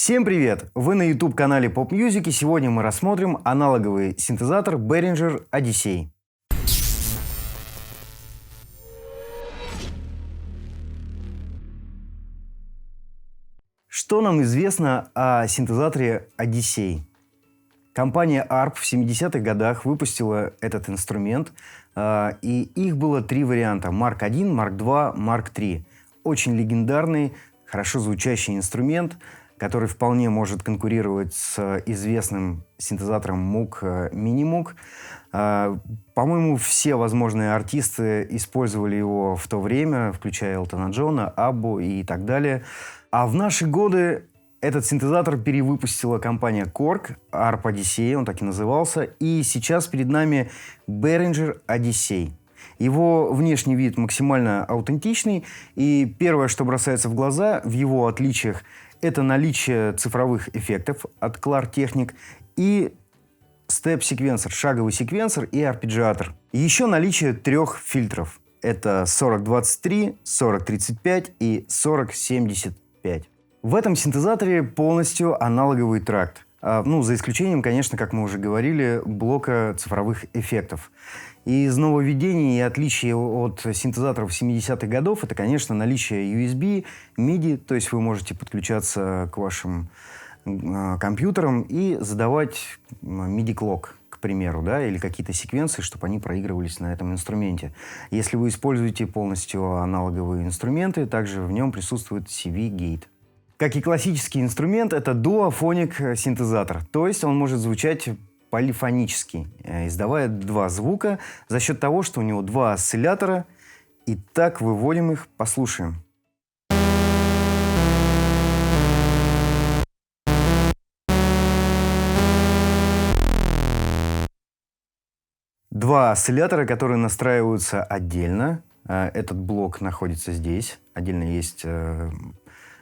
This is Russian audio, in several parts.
Всем привет! Вы на YouTube-канале Pop Music, и сегодня мы рассмотрим аналоговый синтезатор Behringer Odyssey. Что нам известно о синтезаторе Odyssey? Компания ARP в 70-х годах выпустила этот инструмент, и их было три варианта: Mark I, Mark II, Mark III. Очень легендарный, хорошо звучащий инструмент, который вполне может конкурировать с известным синтезатором Moog Minimoog. По-моему, все возможные артисты использовали его в то время, включая Элтона Джона, Аббу и так далее. А в наши годы этот синтезатор перевыпустила компания Korg, ARP Odyssey, он так и назывался, и сейчас перед нами Behringer Odyssey. Его внешний вид максимально аутентичный, и первое, что бросается в глаза в его отличиях, это наличие цифровых эффектов от Klar Technic и степ-секвенсор, шаговый секвенсор и арпеджиатор. Еще наличие трех фильтров. Это 4023, 4035 и 4075. В этом синтезаторе полностью аналоговый тракт. За исключением, конечно, как мы уже говорили, блока цифровых эффектов. И из нововведений и отличий от синтезаторов 70-х годов это, конечно, наличие USB, MIDI, то есть вы можете подключаться к вашим компьютерам и задавать MIDI-клок, к примеру, или какие-то секвенции, чтобы они проигрывались на этом инструменте. Если вы используете полностью аналоговые инструменты, также в нем присутствует CV-гейт. Как и классический инструмент, это дуофоник синтезатор, то есть он может звучать полифонически, издавая два звука за счет того, что у него два осциллятора. Итак, выводим их, послушаем. Два осциллятора, которые настраиваются отдельно. Этот блок находится здесь. Отдельно есть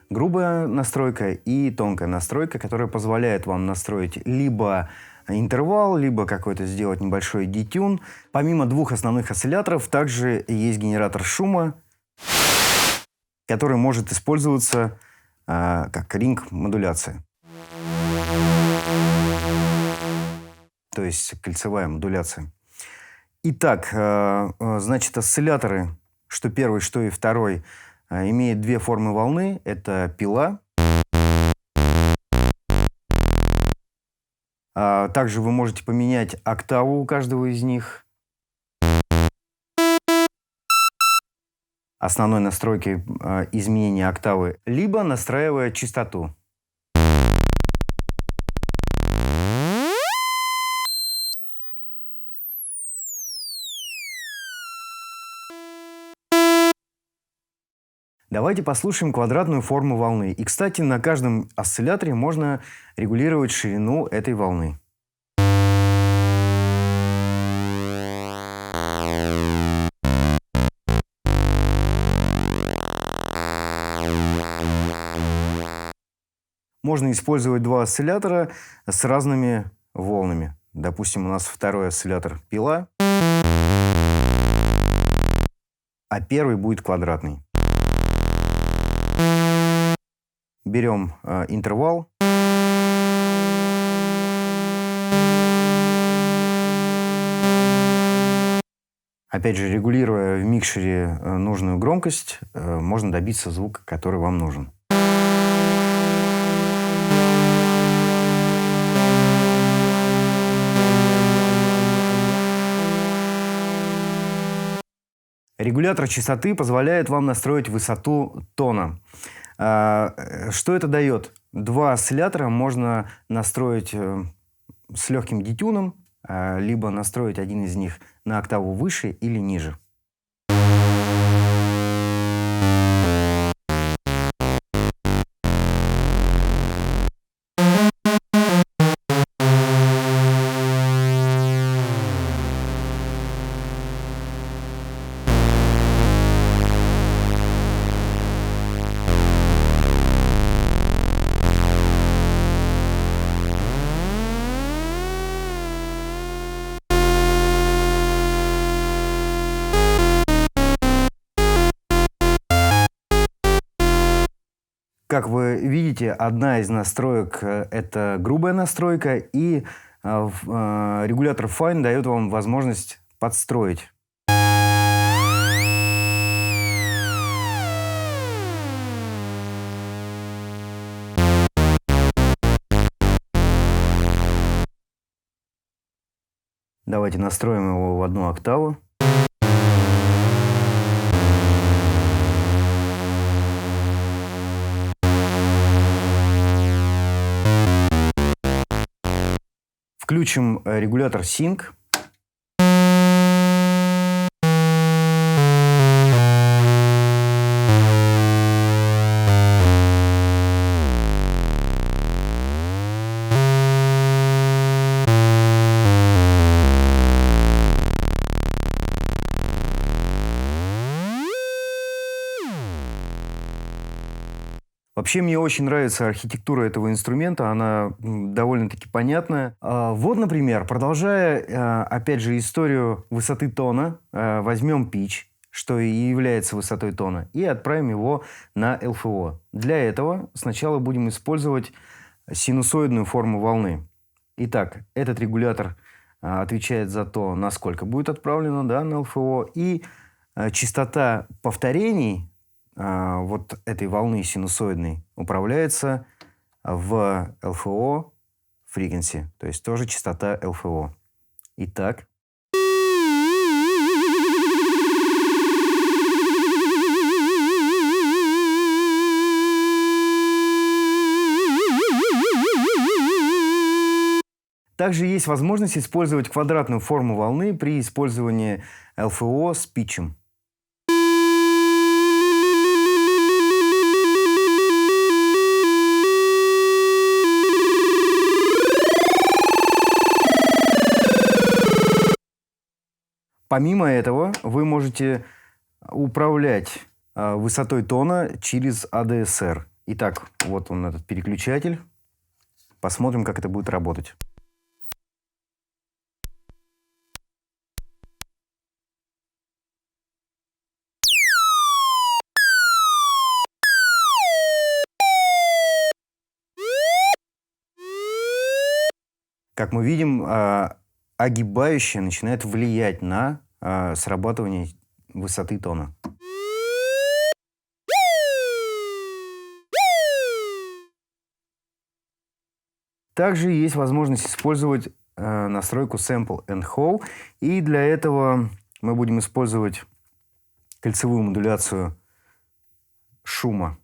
грубая настройка и тонкая настройка, которая позволяет вам настроить либо интервал, либо какой-то сделать небольшой детюн. Помимо двух основных осцилляторов, также есть генератор шума, который может использоваться как ринг-модуляция. То есть кольцевая модуляция. Итак, значит, осцилляторы, что первый, что и второй, имеют две формы волны. Это пила. Также вы можете поменять октаву у каждого из них. Основной настройкой изменения октавы, либо настраивая частоту. Давайте послушаем квадратную форму волны. И, кстати, на каждом осцилляторе можно регулировать ширину этой волны. Можно использовать два осциллятора с разными волнами. Допустим, у нас второй осциллятор пила, а первый будет квадратный. Берем интервал. Опять же, регулируя в микшере нужную громкость, можно добиться звука, который вам нужен. Регулятор частоты позволяет вам настроить высоту тона. Что это дает? Два осциллятора можно настроить с легким детюном, либо настроить один из них на октаву выше или ниже. Как вы видите, одна из настроек это грубая настройка, и регулятор Fine дает вам возможность подстроить. Давайте настроим его в одну октаву. Включим регулятор Sync. Вообще, мне очень нравится архитектура этого инструмента, она довольно-таки понятная. Вот, например, продолжая, опять же, историю высоты тона, возьмем pitch, что и является высотой тона, и отправим его на LFO. Для этого сначала будем использовать синусоидную форму волны. Итак, этот регулятор отвечает за то, насколько будет отправлено, да, на LFO, и частота повторений вот этой волны синусоидной управляется в LFO frequency, то есть тоже частота LFO. Итак. Также есть возможность использовать квадратную форму волны при использовании LFO с питчем. Помимо этого, вы можете управлять высотой тона через ADSR. Итак, вот он, этот переключатель. Посмотрим, как это будет работать. Как мы видим, огибающее начинает влиять на срабатывание высоты тона. Также есть возможность использовать настройку Sample and Hold. И для этого мы будем использовать кольцевую модуляцию шума.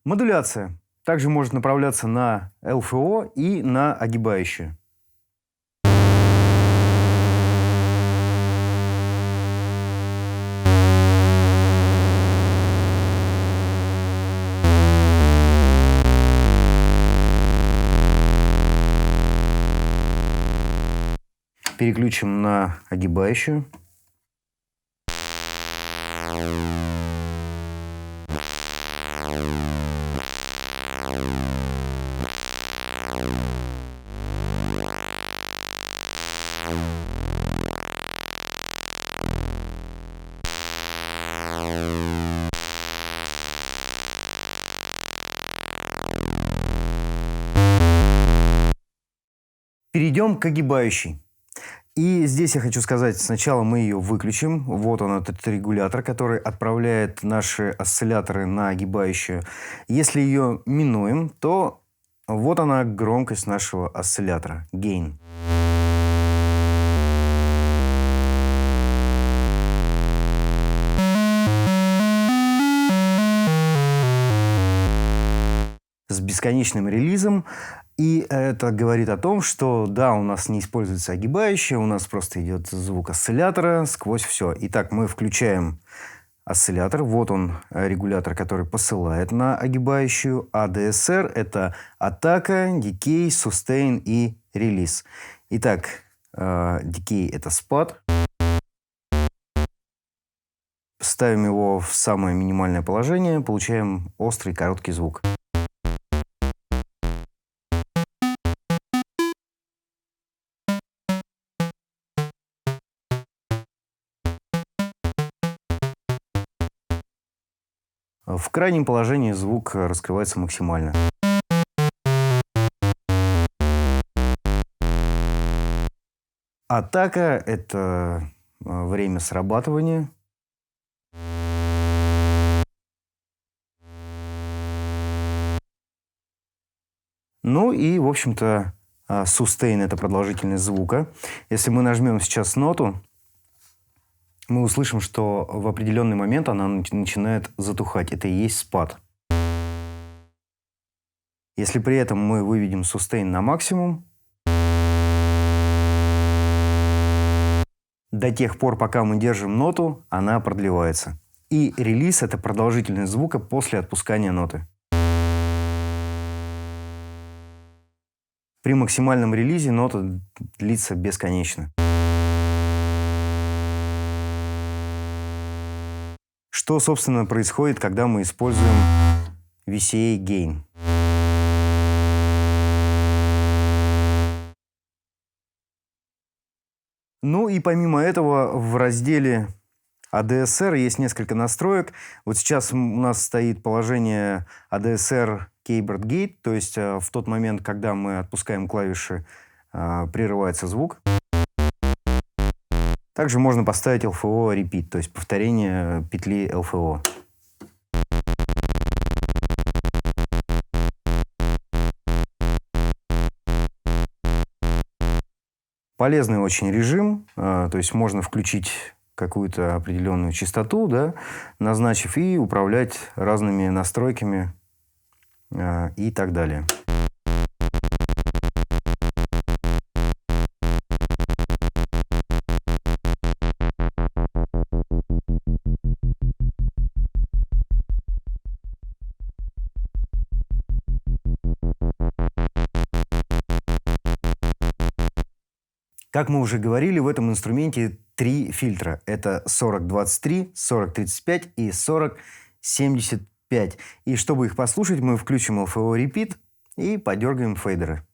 Модуляция также может направляться на LFO и на огибающую. Переключим на огибающую. Перейдем к огибающей. И здесь я хочу сказать, сначала мы ее выключим. Вот он, этот регулятор, который отправляет наши осцилляторы на огибающую. Если ее минуем, то вот она, громкость нашего осциллятора, gain. С бесконечным релизом. И это говорит о том, что да, у нас не используется огибающая, у нас просто идет звук осциллятора сквозь все. Итак, мы включаем осциллятор. Вот он, регулятор, который посылает на огибающую. ADSR – это атака, decay, sustain и релиз. Итак, decay – это спад. ставим его в самое минимальное положение, получаем острый короткий звук. В крайнем положении звук раскрывается максимально. Атака – это время срабатывания. Ну и, в общем-то, сустейн – это продолжительность звука. Если мы нажмем сейчас ноту, мы услышим, что в определенный момент она начинает затухать. Это и есть спад. Если при этом мы выведем сустейн на максимум, до тех пор, пока мы держим ноту, она продлевается. И релиз – это продолжительность звука после отпускания ноты. При максимальном релизе нота длится бесконечно. Что, собственно, происходит, когда мы используем VCA Gain? Ну и помимо этого в разделе ADSR есть несколько настроек. Вот сейчас у нас стоит положение ADSR Keyboard Gate, то есть в тот момент, когда мы отпускаем клавиши, прерывается звук. Также можно поставить LFO Repeat, то есть повторение петли LFO. Полезный очень режим, то есть можно включить какую-то определенную частоту, да, назначив, и управлять разными настройками и так далее. Как мы уже говорили, в этом инструменте 3 фильтра. Это 4023, 4035 и 4075. И чтобы их послушать, мы включим LFO Repeat и подергаем фейдеры.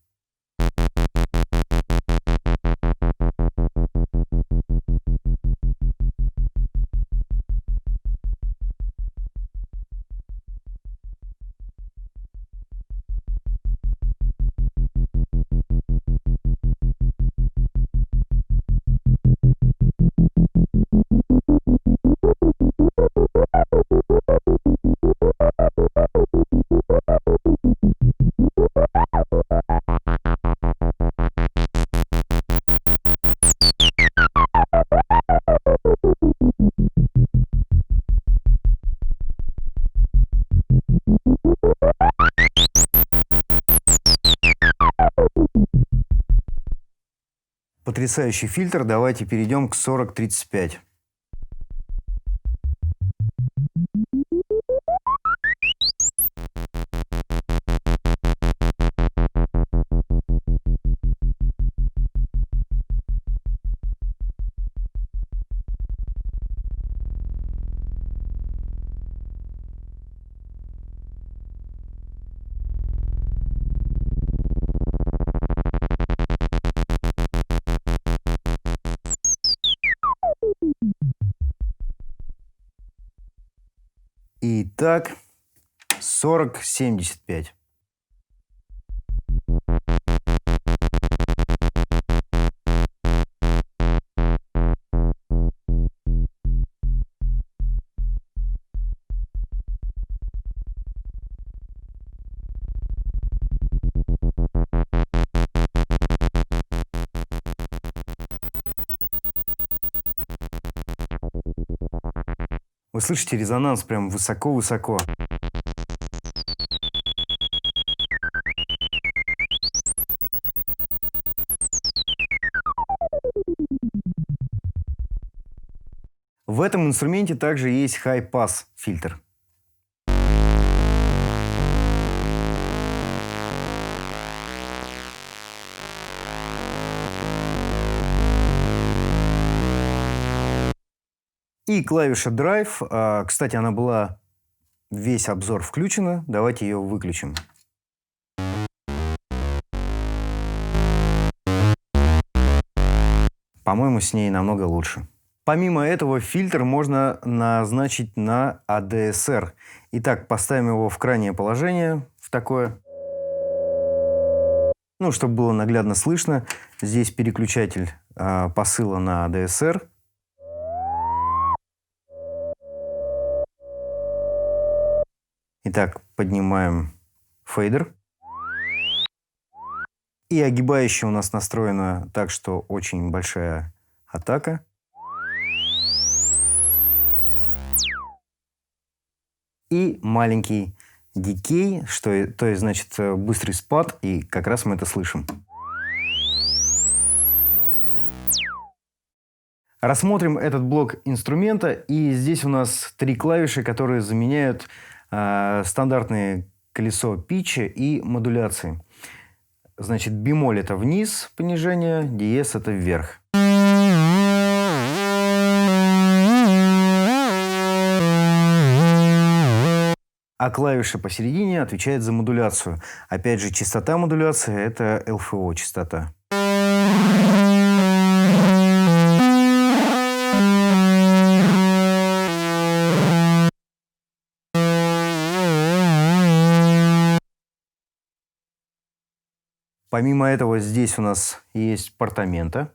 Потрясающий фильтр. Давайте перейдем к 4035. Итак, 4075. Вы слышите резонанс прям высоко-высоко. В этом инструменте также есть high-pass фильтр. И клавиша Drive. Кстати, она была весь обзор включена. Давайте ее выключим. По-моему, с ней намного лучше. Помимо этого, фильтр можно назначить на ADSR. Итак, поставим его в крайнее положение, в такое. Ну, чтобы было наглядно слышно. Здесь переключатель посыла на ADSR. Итак, поднимаем фейдер. И огибающая у нас настроена так, что очень большая атака. И маленький дикей, то есть, значит, быстрый спад, и как раз мы это слышим. Рассмотрим этот блок инструмента, и здесь у нас 3 клавиши, которые заменяют стандартные колесо питча и модуляции. Значит, бемоль – это вниз понижение, диез – это вверх. А клавиша посередине отвечает за модуляцию. Опять же, частота модуляции – это LFO частота. Помимо этого, здесь у нас есть портамента.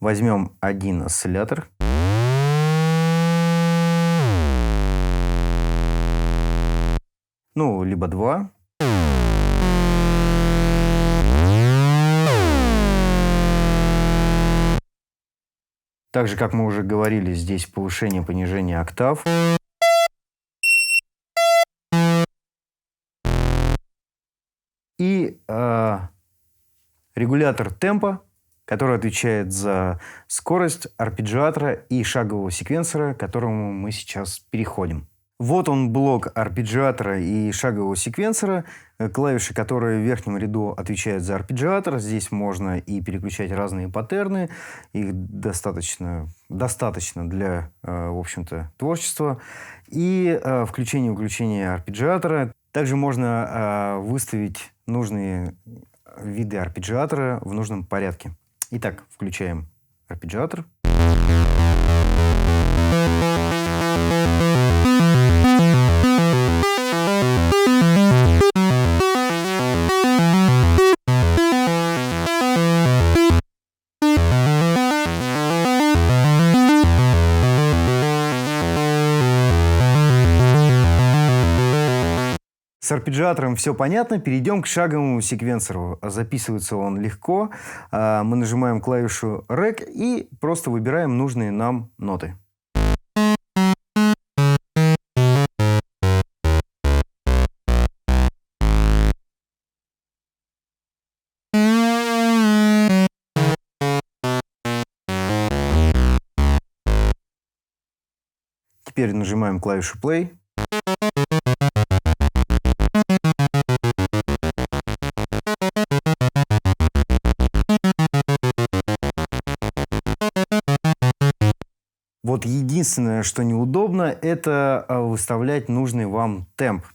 Возьмем один осциллятор. Ну, либо 2. Так же, как мы уже говорили, здесь повышение-понижение октав. И регулятор темпа, который отвечает за скорость арпеджиатора и шагового секвенсора, к которому мы сейчас переходим. Вот он, блок арпеджиатора и шагового секвенсора. Клавиши, которые в верхнем ряду отвечают за арпеджиатор. Здесь можно и переключать разные паттерны. Их достаточно для, в общем-то, творчества. И включение-выключение арпеджиатора. Также можно выставить нужные виды арпеджиатора в нужном порядке. Итак, включаем арпеджиатор. С арпеджиатором все понятно. Перейдем к шаговому секвенсору. Записывается он легко. Мы нажимаем клавишу REC и просто выбираем нужные нам ноты. Теперь нажимаем клавишу Play. Вот единственное, что неудобно, это выставлять нужный вам темп.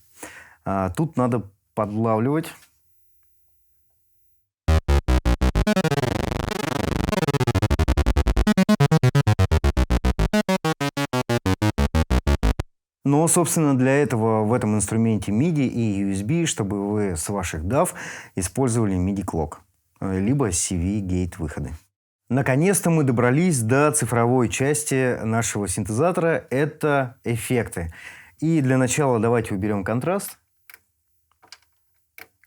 Тут надо подлавливать. Но, собственно, для этого в этом инструменте MIDI и USB, чтобы вы с ваших DAW использовали MIDI-клок, либо CV-гейт-выходы. Наконец-то мы добрались до цифровой части нашего синтезатора. Это эффекты. И для начала давайте уберем контраст.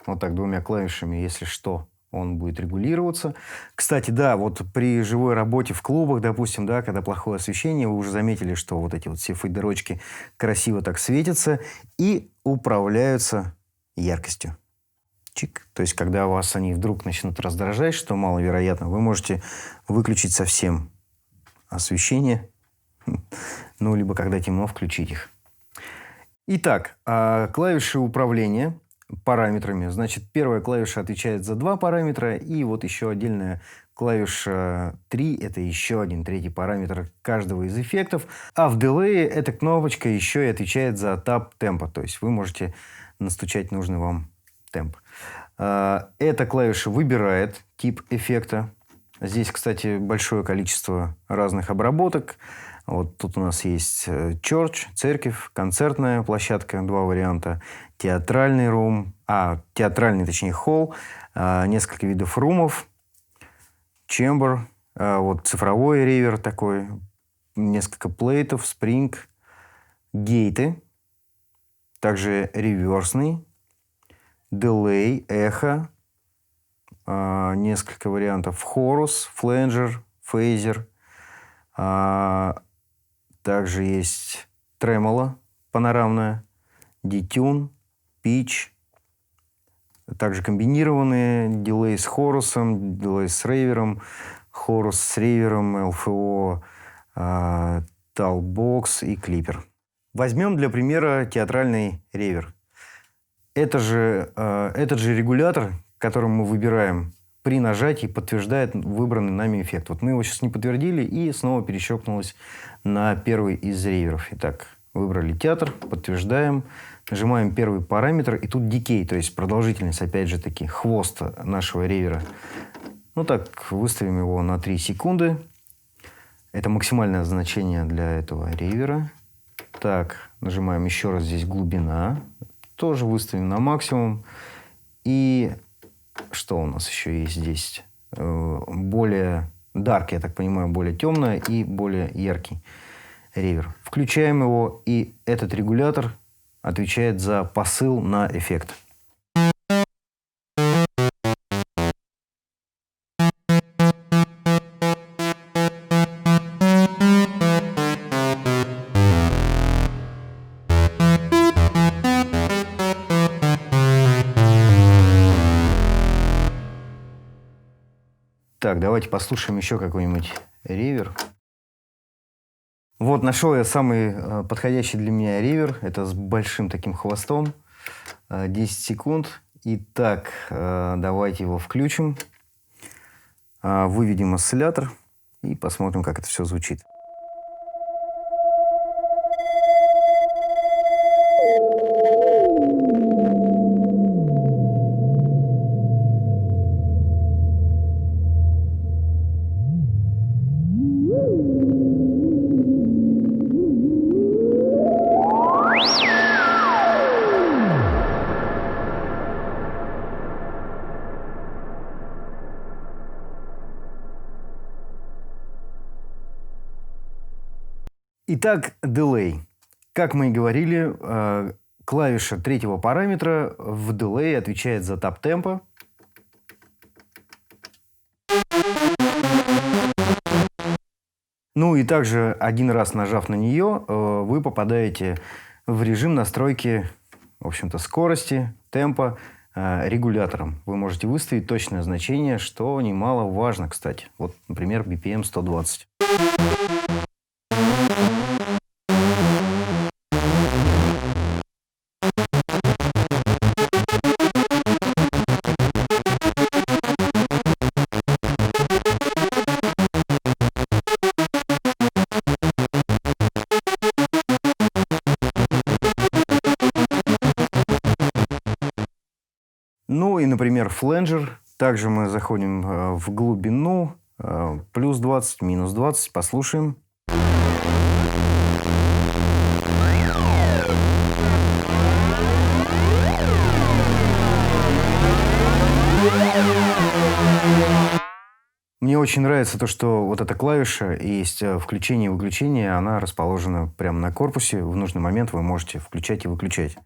Вот так, 2 клавишами, если что, он будет регулироваться. Кстати, да, вот при живой работе в клубах, допустим, да, когда плохое освещение, вы уже заметили, что вот эти вот все фейдерочки красиво так светятся и управляются яркостью. Чик. То есть, когда вас они вдруг начнут раздражать, что маловероятно, вы можете выключить совсем освещение, ну, либо когда темно, включить их. Итак, клавиши управления. параметрами. Значит, первая клавиша отвечает за 2 параметра, и вот еще отдельная клавиша 3 – это еще один третий параметр каждого из эффектов. А в дилее эта кнопочка еще и отвечает за тап темпа, то есть вы можете настучать нужный вам темп. Эта клавиша выбирает тип эффекта. Здесь, кстати, большое количество разных обработок. Вот тут у нас есть church, церковь, концертная площадка, 2 варианта, театральный рум, театральный, точнее, холл, несколько видов румов, chamber, вот цифровой ривер такой, несколько плейтов, спринг, гейты, также реверсный, дилей, эхо, несколько вариантов хорус, фленджер, фейзер. Также есть тремоло панорамная, детюн, питч. Также комбинированные дилей с хорусом, дилей с рейвером, хорус с ривером, ЛФО, талбокс и клипер. Возьмем для примера театральный ривер. Этот же регулятор, который мы выбираем, при нажатии подтверждает выбранный нами эффект. Вот мы его сейчас не подтвердили, и снова перещелкнулось на первый из риверов. Итак, выбрали театр, подтверждаем, нажимаем первый параметр, и тут decay, то есть продолжительность, опять же таки, хвост нашего ривера. Ну так, выставим его на 3 секунды. Это максимальное значение для этого ривера. Так, нажимаем еще раз здесь глубина. Тоже выставим на максимум. И что у нас еще есть здесь? Более dark, я так понимаю, более темное и более яркий ривер. Включаем его, и этот регулятор отвечает за посыл на эффект. Так, давайте послушаем еще какой-нибудь ривер. Вот, нашел я самый подходящий для меня ривер. Это с большим таким хвостом. 10 секунд. Итак, давайте его включим. Выведем осциллятор и посмотрим, как это все звучит. Итак, дилей. Как мы и говорили, клавиша третьего параметра в дилее отвечает за тап темпа. Ну и также один раз нажав на нее, вы попадаете в режим настройки, в общем-то, скорости, темпа регулятором. Вы можете выставить точное значение, что немаловажно, кстати. Вот, например, BPM 120. Ну и, например, фленджер. Также мы заходим в глубину. Плюс 20, минус 20. Послушаем. Мне очень нравится то, что вот эта клавиша есть включение и выключение. Она расположена прямо на корпусе. В нужный момент вы можете включать и выключать.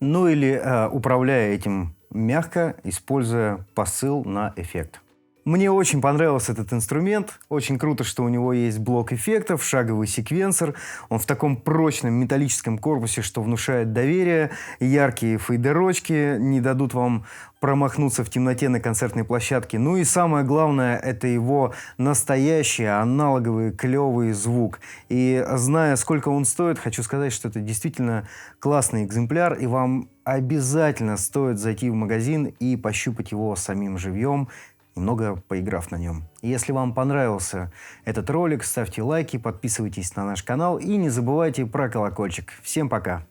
Ну или управляя этим мягко, используя посыл на эффект. Мне очень понравился этот инструмент. Очень круто, что у него есть блок эффектов, шаговый секвенсор. Он в таком прочном металлическом корпусе, что внушает доверие. Яркие фейдерочки не дадут вам промахнуться в темноте на концертной площадке. Ну и самое главное, это его настоящий аналоговый клевый звук. И зная, сколько он стоит, хочу сказать, что это действительно классный экземпляр, и вам обязательно стоит зайти в магазин и пощупать его самим живьем, немного поиграв на нем. Если вам понравился этот ролик, ставьте лайки, подписывайтесь на наш канал и не забывайте про колокольчик. Всем пока!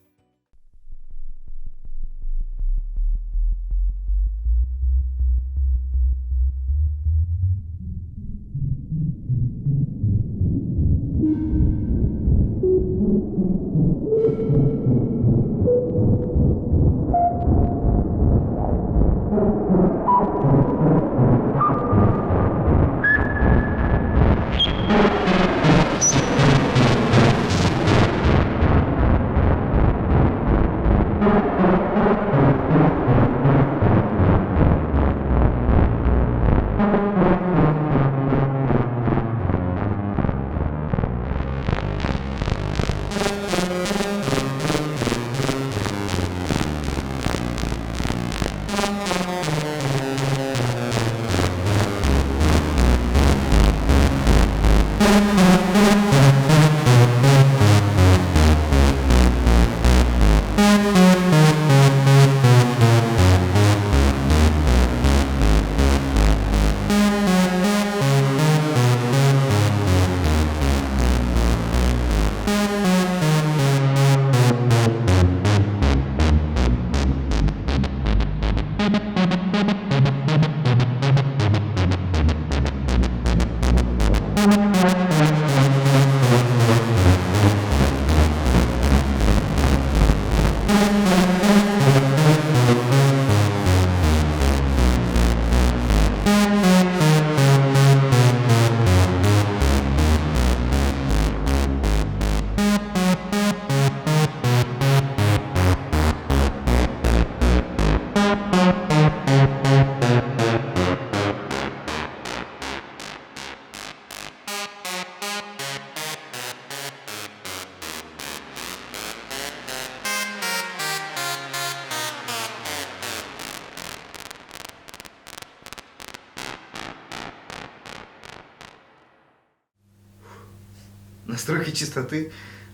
Настройки частоты.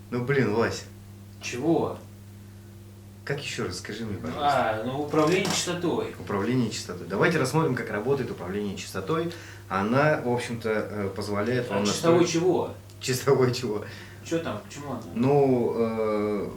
Ну, блин, Вась. Чего? Как еще раз, скажи мне, пожалуйста. Ну управление частотой. Управление частотой. Давайте рассмотрим, как работает управление частотой. Она, в общем-то, позволяет вам... Чистовой чего? Чистовой чего? Что там? Почему она? Ну,